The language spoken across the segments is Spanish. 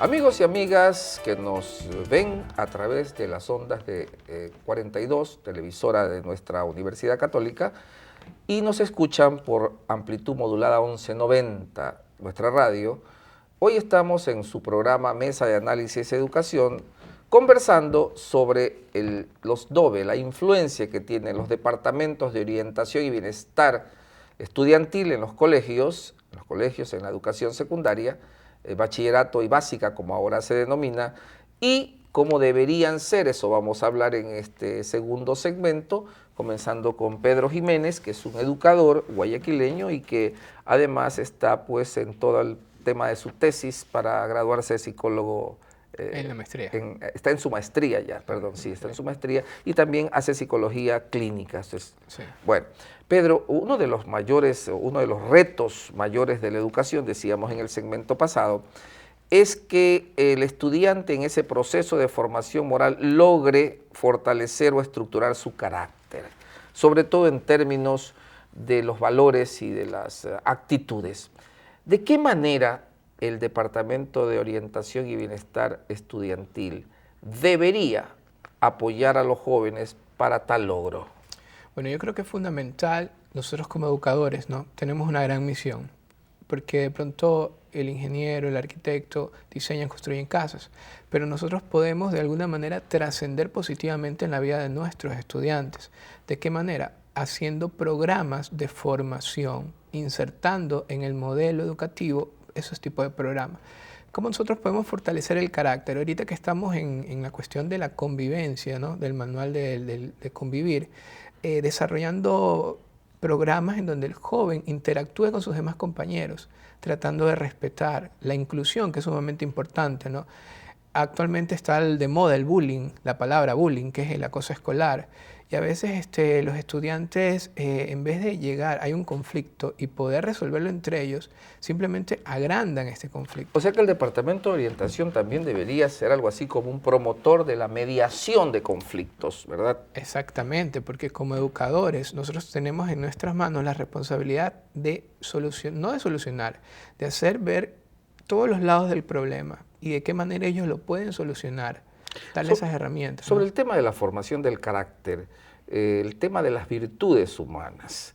Amigos y amigas que nos ven a través de las ondas de 42, televisora de nuestra Universidad Católica, y nos escuchan por amplitud modulada 1190, nuestra radio. Hoy estamos en su programa Mesa de Análisis y Educación, conversando sobre los DOBE, la influencia que tienen los departamentos de orientación y bienestar estudiantil en los colegios, en la educación secundaria, bachillerato y básica, como ahora se denomina, y cómo deberían ser. Eso vamos a hablar en este segundo segmento, comenzando con Pedro Jiménez, que es un educador guayaquileño y que además está pues en todo el tema de su tesis para graduarse de psicólogo. En la maestría. Está en su maestría ya, perdón, sí, está en su maestría, y también hace psicología clínica. Entonces, sí. Bueno, Pedro, uno de los retos mayores de la educación, decíamos en el segmento pasado, es que el estudiante en ese proceso de formación moral logre fortalecer o estructurar su carácter, sobre todo en términos de los valores y de las actitudes. ¿De qué manera el Departamento de Orientación y Bienestar Estudiantil debería apoyar a los jóvenes para tal logro? Bueno, yo creo que es fundamental, nosotros como educadores, ¿no? Tenemos una gran misión, porque de pronto el ingeniero, el arquitecto diseñan, construyen casas, pero nosotros podemos de alguna manera trascender positivamente en la vida de nuestros estudiantes. ¿De qué manera? Haciendo programas de formación, insertando en el modelo educativo esos tipos de programas. ¿Cómo nosotros podemos fortalecer el carácter? Ahorita que estamos en la cuestión de la convivencia, ¿no? Del manual de convivir, desarrollando programas en donde el joven interactúe con sus demás compañeros, tratando de respetar la inclusión, que es sumamente importante, ¿no? Actualmente está de moda el bullying, la palabra bullying, que es el acoso escolar. Y a veces los estudiantes, en vez de llegar, hay un conflicto y poder resolverlo entre ellos, simplemente agrandan este conflicto. O sea que el Departamento de Orientación también debería ser algo así como un promotor de la mediación de conflictos, ¿verdad? Exactamente, porque como educadores nosotros tenemos en nuestras manos la responsabilidad de no de solucionar, de hacer ver todos los lados del problema y de qué manera ellos lo pueden solucionar, darle esas herramientas. Sobre ¿no? el tema de la formación del carácter, el tema de las virtudes humanas,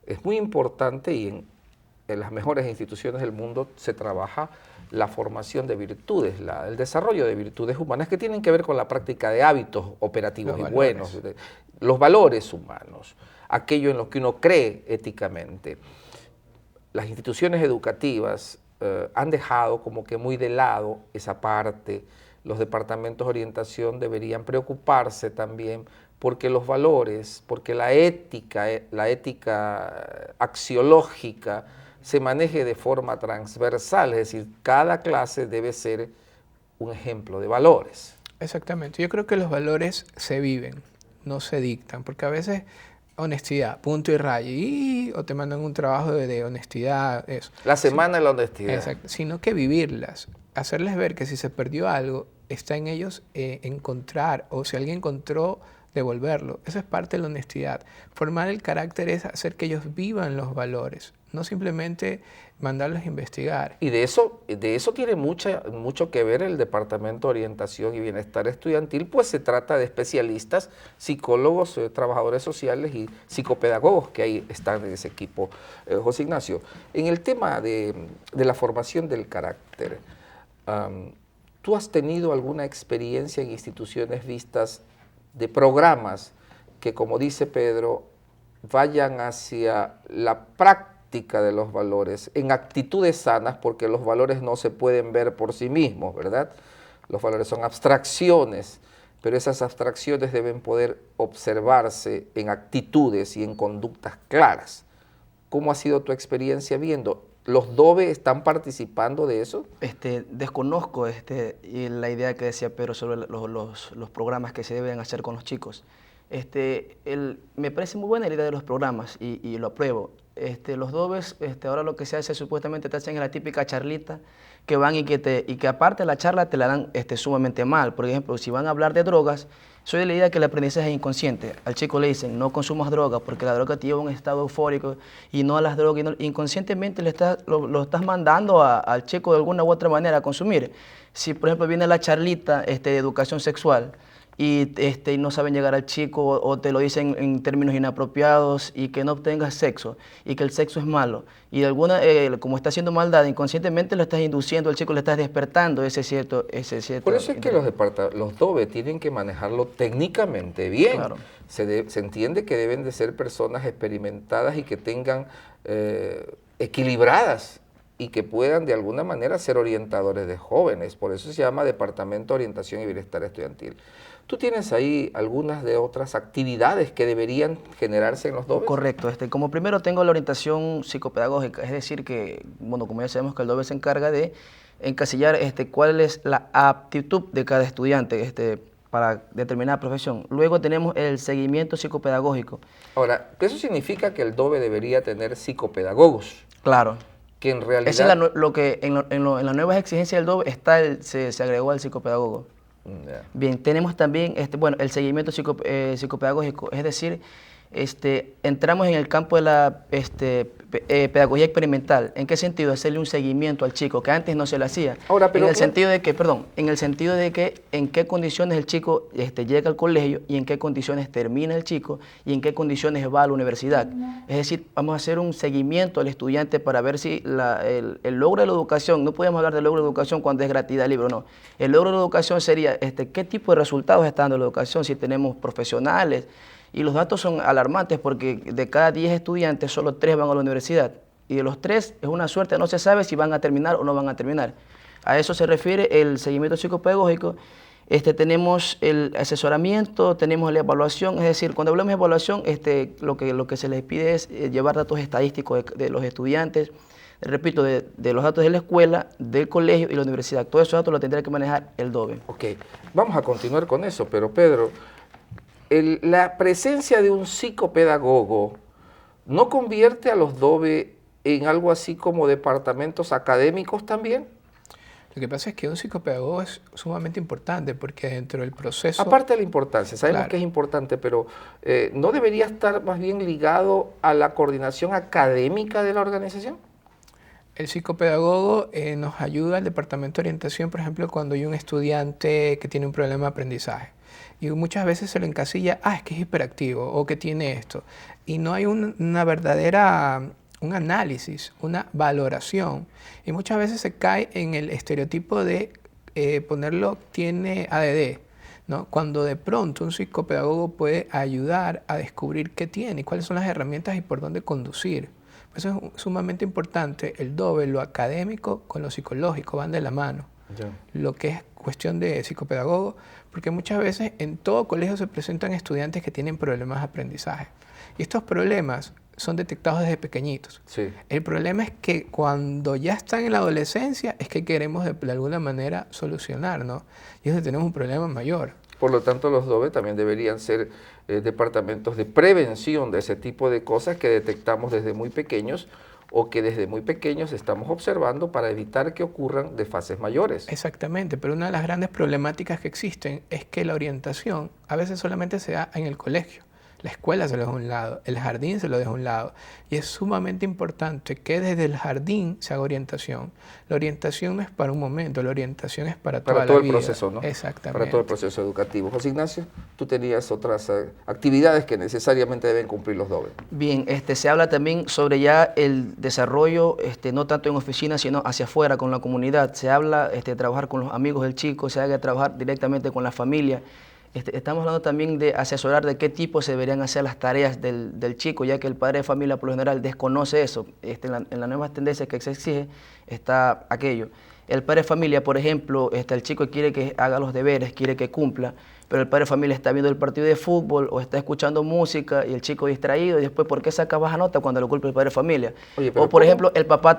es muy importante y en las mejores instituciones del mundo se trabaja la formación de virtudes, el desarrollo de virtudes humanas que tienen que ver con la práctica de hábitos operativos y buenos, los valores humanos, aquello en lo que uno cree éticamente. Las instituciones educativas han dejado como que muy de lado esa parte. Los departamentos de orientación deberían preocuparse también porque los valores, porque la ética axiológica se maneje de forma transversal, es decir, cada clase debe ser un ejemplo de valores. Exactamente, yo creo que los valores se viven, no se dictan, porque a veces honestidad, punto y raya, o te mandan un trabajo de honestidad, eso. La semana de la honestidad. Exacto, sino que vivirlas, hacerles ver que si se perdió algo, está en ellos encontrar, o si alguien encontró, devolverlo. Eso es parte de la honestidad. Formar el carácter es hacer que ellos vivan los valores, no simplemente mandarlos a investigar. Y de eso tiene mucho que ver el Departamento de Orientación y Bienestar Estudiantil, pues se trata de especialistas, psicólogos, trabajadores sociales y psicopedagogos que ahí están en ese equipo. José Ignacio, en el tema de la formación del carácter, ¿tú has tenido alguna experiencia en instituciones vistas de programas que, como dice Pedro, vayan hacia la práctica de los valores, en actitudes sanas, porque los valores no se pueden ver por sí mismos, ¿verdad? Los valores son abstracciones, pero esas abstracciones deben poder observarse en actitudes y en conductas claras. ¿Cómo ha sido tu experiencia viendo? ¿Los DOBE están participando de eso? Desconozco la idea que decía Pedro sobre los programas que se deben hacer con los chicos. Me parece muy buena la idea de los programas y lo apruebo. Los DOBES, ahora lo que se hace supuestamente te hacen la típica charlita que van y que aparte de la charla te la dan sumamente mal. Por ejemplo, si van a hablar de drogas, soy de la idea que el aprendizaje es inconsciente. Al chico le dicen, no consumas drogas porque la droga te lleva a un estado eufórico y no a las drogas. Inconscientemente lo estás mandando al chico de alguna u otra manera a consumir. Si, por ejemplo, viene la charlita de educación sexual, y no saben llegar al chico o te lo dicen en términos inapropiados y que no tengas sexo y que el sexo es malo y de alguna como está haciendo maldad inconscientemente lo estás induciendo al chico, le estás despertando ese cierto Por eso es que los DOBE tienen que manejarlo técnicamente bien. Claro. Se entiende que deben de ser personas experimentadas y que tengan equilibradas y que puedan de alguna manera ser orientadores de jóvenes. Por eso se llama Departamento de Orientación y Bienestar Estudiantil. ¿Tú tienes ahí algunas de otras actividades que deberían generarse en los DOBES? Correcto. Como primero tengo la orientación psicopedagógica, es decir que, bueno, como ya sabemos que el DOBE se encarga de encasillar cuál es la aptitud de cada estudiante para determinada profesión. Luego tenemos el seguimiento psicopedagógico. Ahora, ¿eso significa que el DOBE debería tener psicopedagogos? Claro. Que en realidad... Esa es lo que en las nuevas exigencias del DOBE se agregó al psicopedagogo. Yeah. Bien, tenemos también el seguimiento psicopedagógico, es decir, entramos en el campo de la pedagogía experimental. ¿En qué sentido? Hacerle un seguimiento al chico, que antes no se le hacía. Ahora, pero en el sentido de que en qué condiciones el chico llega al colegio y en qué condiciones termina el chico y en qué condiciones va a la universidad. Es decir, vamos a hacer un seguimiento al estudiante para ver si el logro de la educación, no podemos hablar del logro de la educación cuando es gratuidad libre o no. El logro de la educación sería qué tipo de resultados está dando la educación, si tenemos profesionales. Y los datos son alarmantes porque de cada 10 estudiantes, solo 3 van a la universidad. Y de los 3 es una suerte, no se sabe si van a terminar o no van a terminar. A eso se refiere el seguimiento psicopedagógico. Tenemos el asesoramiento, tenemos la evaluación, es decir, cuando hablamos de evaluación, lo que se les pide es llevar datos estadísticos de los estudiantes, repito, de los datos de la escuela, del colegio y la universidad. Todos esos datos los tendrá que manejar el DOBE. Ok, vamos a continuar con eso, pero Pedro, la presencia de un psicopedagogo no convierte a los DOBE en algo así como departamentos académicos también. Lo que pasa es que un psicopedagogo es sumamente importante porque dentro del proceso... Aparte de la importancia, sabemos Claro. que es importante, pero ¿no debería estar más bien ligado a la coordinación académica de la organización? El psicopedagogo nos ayuda al departamento de orientación, por ejemplo, cuando hay un estudiante que tiene un problema de aprendizaje. Y muchas veces se lo encasilla, es que es hiperactivo o que tiene esto. Y no hay una verdadera, un análisis, una valoración. Y muchas veces se cae en el estereotipo de ponerlo, tiene ADD, ¿no? Cuando de pronto un psicopedagogo puede ayudar a descubrir qué tiene y cuáles son las herramientas y por dónde conducir. Por eso es sumamente importante el DOBE, lo académico con lo psicológico, van de la mano. Ya. Lo que es cuestión de psicopedagogo, porque muchas veces en todo colegio se presentan estudiantes que tienen problemas de aprendizaje. Y estos problemas son detectados desde pequeñitos. Sí. El problema es que cuando ya están en la adolescencia es que queremos de alguna manera solucionar, ¿no? Y es donde tenemos un problema mayor. Por lo tanto, los DOBE también deberían ser departamentos de prevención de ese tipo de cosas que detectamos desde muy pequeños o que desde muy pequeños estamos observando para evitar que ocurran de fases mayores. Exactamente, pero una de las grandes problemáticas que existen es que la orientación a veces solamente se da en el colegio. La escuela se lo deja a un lado, el jardín se lo deja a un lado. Y es sumamente importante que desde el jardín se haga orientación. La orientación no es para un momento, la orientación es para toda la vida. Para todo el proceso, ¿no? Exactamente. Para todo el proceso educativo. José Ignacio, tú tenías otras actividades que necesariamente deben cumplir los DOBE. Bien, se habla también sobre ya el desarrollo, no tanto en oficinas, sino hacia afuera, con la comunidad. Se habla de trabajar con los amigos del chico, se haga trabajar directamente con la familia. Estamos hablando también de asesorar de qué tipo se deberían hacer las tareas del chico, ya que el padre de familia por lo general desconoce eso. En las nuevas tendencias que se exige está aquello. El padre de familia, por ejemplo, el chico quiere que haga los deberes, quiere que cumpla, pero el padre de familia está viendo el partido de fútbol o está escuchando música y el chico distraído y después, ¿por qué saca baja nota cuando lo culpa el padre de familia? Oye, o por ejemplo, el papá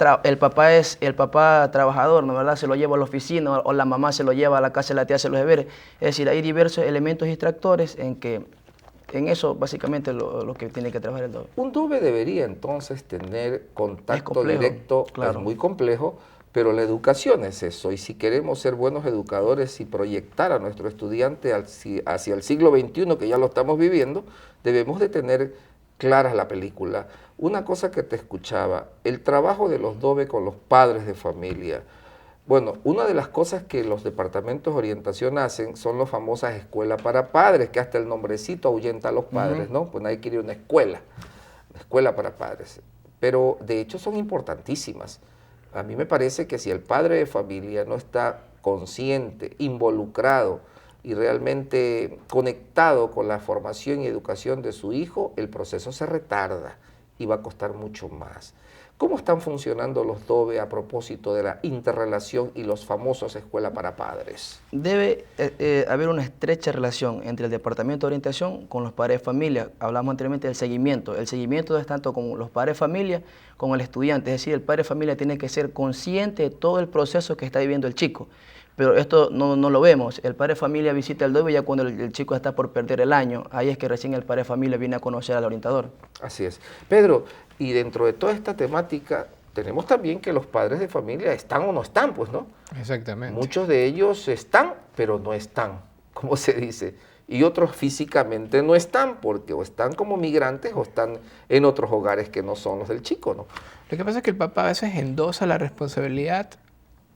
es el papá trabajador, ¿no verdad? Se lo lleva a la oficina o la mamá se lo lleva a la casa de la tía a hacer los deberes. Es decir, hay diversos elementos distractores en que en eso básicamente lo que tiene que trabajar el DOBE. Un DOBE debería entonces tener contacto complejo, directo, claro. es muy complejo, pero la educación es eso, y si queremos ser buenos educadores y proyectar a nuestro estudiante hacia el siglo XXI, que ya lo estamos viviendo, debemos de tener clara la película. Una cosa que te escuchaba, el trabajo de los DOBE con los padres de familia. Bueno, una de las cosas que los departamentos de orientación hacen son las famosas escuelas para padres, que hasta el nombrecito ahuyenta a los padres, ¿no? Pues nadie quiere una escuela para padres. Pero de hecho son importantísimas. A mí me parece que si el padre de familia no está consciente, involucrado y realmente conectado con la formación y educación de su hijo, el proceso se retarda y va a costar mucho más. ¿Cómo están funcionando los DOBE a propósito de la interrelación y los famosos escuelas para padres? Debe haber una estrecha relación entre el Departamento de Orientación con los padres de familia. Hablamos anteriormente del seguimiento. El seguimiento es tanto con los padres de familia como el estudiante. Es decir, el padre de familia tiene que ser consciente de todo el proceso que está viviendo el chico. Pero esto no lo vemos. El padre de familia visita el DOBE ya cuando el chico está por perder el año. Ahí es que recién el padre de familia viene a conocer al orientador. Así es. Pedro, y dentro de toda esta temática, tenemos también que los padres de familia están o no están, pues, ¿no? Exactamente. Muchos de ellos están, pero no están, como se dice. Y otros físicamente no están, porque o están como migrantes o están en otros hogares que no son los del chico, ¿no? Lo que pasa es que el papá a veces endosa la responsabilidad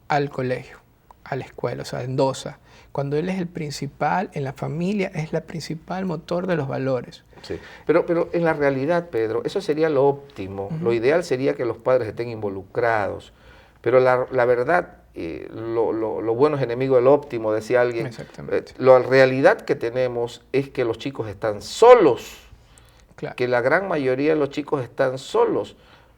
al colegio, a la escuela, o sea, endosa. Cuando él es el principal, en la familia es la principal motor de los valores. Sí, pero en la realidad, Pedro, eso sería lo óptimo. Lo ideal sería que los padres estén involucrados. Pero la verdad, lo bueno es enemigo del óptimo, decía alguien. Exactamente. La realidad que tenemos es que los chicos están solos. Claro. Que la gran mayoría de los chicos están solos.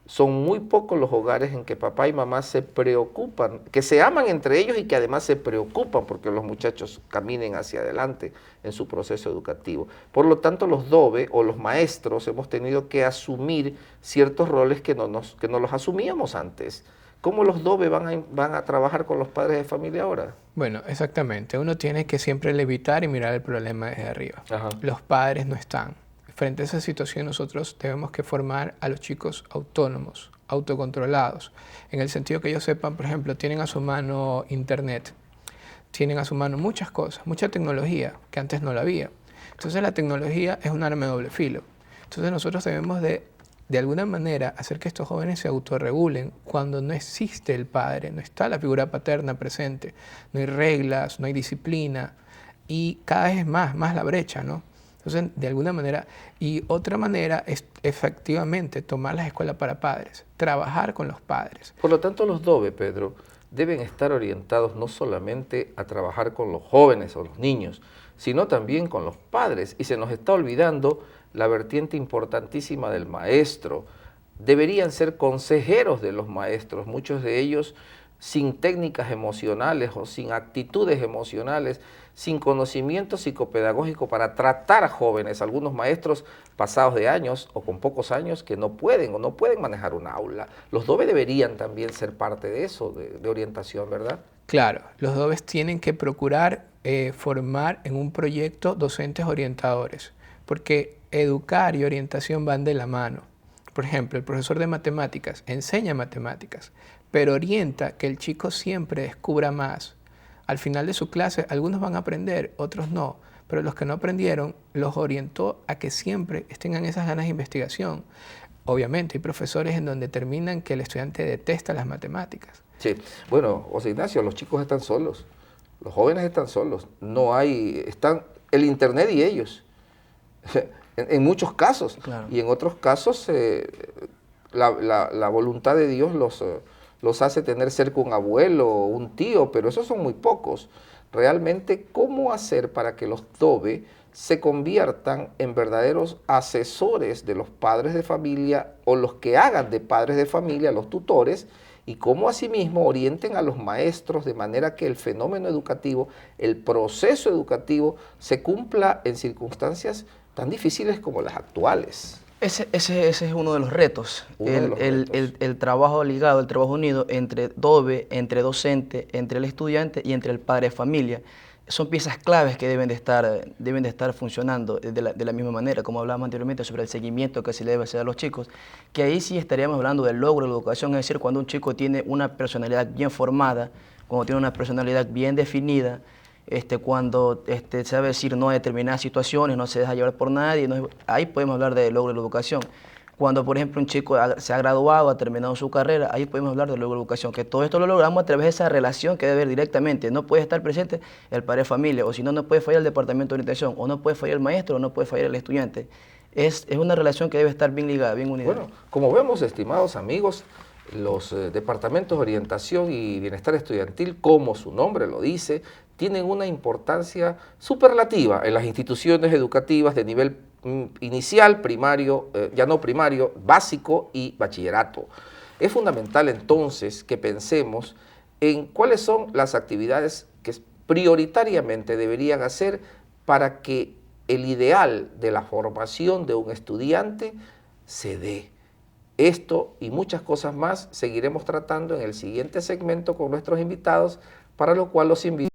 Son muy pocos los hogares en que papá y mamá se preocupan, que se aman entre ellos y que además se preocupan porque los muchachos caminen hacia adelante en su proceso educativo. Por lo tanto, los DOBE o los maestros hemos tenido que asumir ciertos roles que no los asumíamos antes. ¿Cómo los DOBE van a trabajar con los padres de familia ahora? Bueno, exactamente. Uno tiene que siempre levitar y mirar el problema desde arriba. Ajá. Los padres no están. Frente a esa situación nosotros tenemos que formar a los chicos autónomos, autocontrolados, en el sentido que ellos sepan, por ejemplo, tienen a su mano internet, tienen a su mano muchas cosas, mucha tecnología que antes no la había. Entonces la tecnología es un arma de doble filo. Entonces nosotros debemos de alguna manera hacer que estos jóvenes se autorregulen cuando no existe el padre, no está la figura paterna presente, no hay reglas, no hay disciplina y cada vez es más la brecha, ¿no? Entonces, de alguna manera, y otra manera es efectivamente tomar las escuelas para padres, trabajar con los padres. Por lo tanto, los DOBE, Pedro, deben estar orientados no solamente a trabajar con los jóvenes o los niños, sino también con los padres. Y se nos está olvidando la vertiente importantísima del maestro. Deberían ser consejeros de los maestros, muchos de ellos sin técnicas emocionales o sin actitudes emocionales, sin conocimiento psicopedagógico para tratar a jóvenes, algunos maestros pasados de años o con pocos años que no pueden manejar un aula. Los DOBE deberían también ser parte de eso, de orientación, ¿verdad? Claro, los DOBEs tienen que procurar formar en un proyecto docentes orientadores, porque educar y orientación van de la mano. Por ejemplo, el profesor de matemáticas enseña matemáticas, pero orienta que el chico siempre descubra más. Al final de su clase, algunos van a aprender, otros no, pero los que no aprendieron los orientó a que siempre tengan esas ganas de investigación. Obviamente, hay profesores en donde terminan que el estudiante detesta las matemáticas. Sí, bueno, José Ignacio, los chicos están solos, los jóvenes están solos, están el internet y ellos, en muchos casos, Claro. Y en otros casos la voluntad de Dios los hace tener cerca un abuelo o un tío, pero esos son muy pocos. Realmente, ¿cómo hacer para que los DOBE se conviertan en verdaderos asesores de los padres de familia o los que hagan de padres de familia, los tutores, y cómo asimismo orienten a los maestros de manera que el fenómeno educativo, el proceso educativo, se cumpla en circunstancias tan difíciles como las actuales? Ese es uno de los retos, retos. El trabajo ligado, el trabajo unido entre DOBE, entre docente, entre el estudiante y entre el padre de familia. son piezas claves que deben de estar funcionando de la misma manera, como hablábamos anteriormente sobre el seguimiento que se le debe hacer a los chicos, que ahí sí estaríamos hablando del logro de la educación, es decir, cuando un chico tiene una personalidad bien formada, cuando tiene una personalidad bien definida, cuando sabe decir no a determinadas situaciones, no se deja llevar por nadie, ahí podemos hablar del logro de la educación. Cuando, por ejemplo, un chico se ha graduado, ha terminado su carrera, ahí podemos hablar de logro de la educación, que todo esto lo logramos a través de esa relación que debe haber directamente. No puede estar presente el padre de familia, o si no, no puede fallar el departamento de orientación, o no puede fallar el maestro, o no puede fallar el estudiante. Es una relación que debe estar bien ligada, bien unida. Bueno, como vemos, estimados amigos, los departamentos de orientación y bienestar estudiantil, como su nombre lo dice, tienen una importancia superlativa en las instituciones educativas de nivel inicial, primario, ya no primario, básico y bachillerato. Es fundamental entonces que pensemos en cuáles son las actividades que prioritariamente deberían hacer para que el ideal de la formación de un estudiante se dé. Esto y muchas cosas más seguiremos tratando en el siguiente segmento con nuestros invitados, para lo cual los invito